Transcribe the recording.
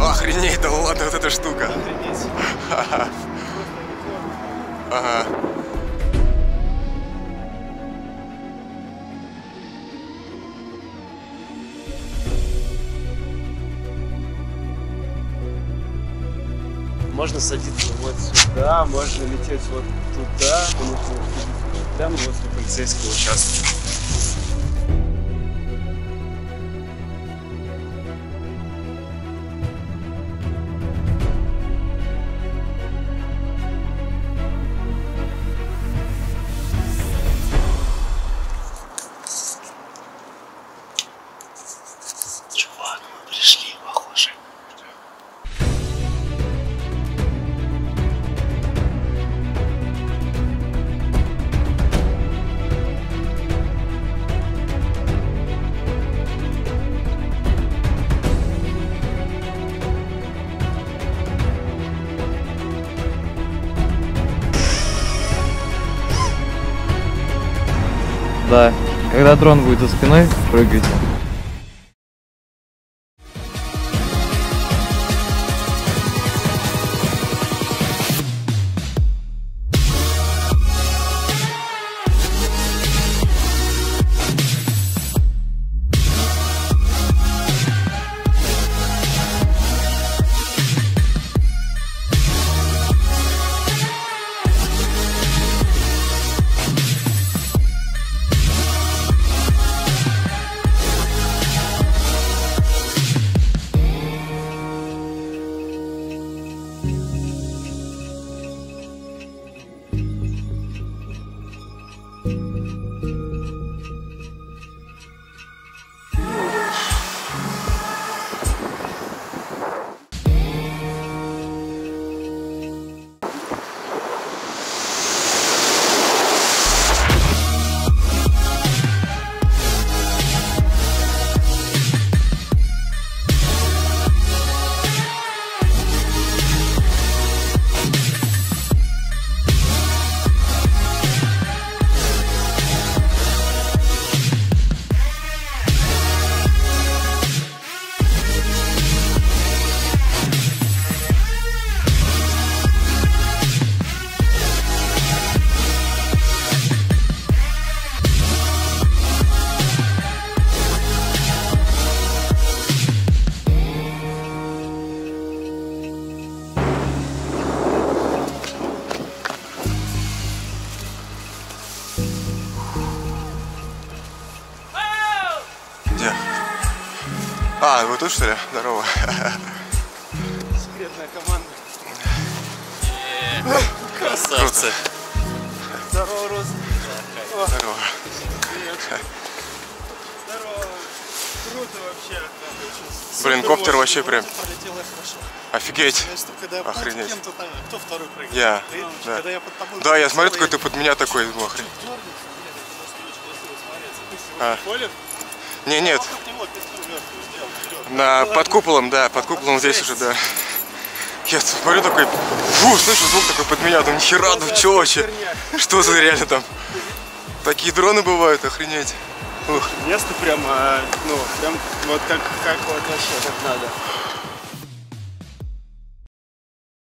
Охренеть, да ладно, вот эта штука. Охренеть. Ага. Можно садиться вот сюда, можно лететь вот туда, прямо возле полицейского участка. Чувак, мы пришли, похоже. Да, когда дрон будет за спиной, прыгайте. Где? А, вы тут, что ли? Здорово. Секретная команда. Красавцы. Здорово, Рус. Здорово. Привет. Здорово. Круто вообще. Блин, коптер вообще прям. Полетело хорошо. Офигеть. Знаешь, когда я под Охренеть. кем-то там, кто второй прыгает? Я. Ты? Да. Когда я под тобой Да, я смотрю, прыгал, такой ты под меня такой, думаю, охренеть. А. Не, нет. Под куполом, да, под куполом здесь уже, да. Я смотрю такой, фу, слышу звук такой под меня, там нихера, ну чё вообще? Что за реально там? Такие дроны бывают, охренеть. Ух. Место прямо, ну, прям вот как вот вообще, как надо.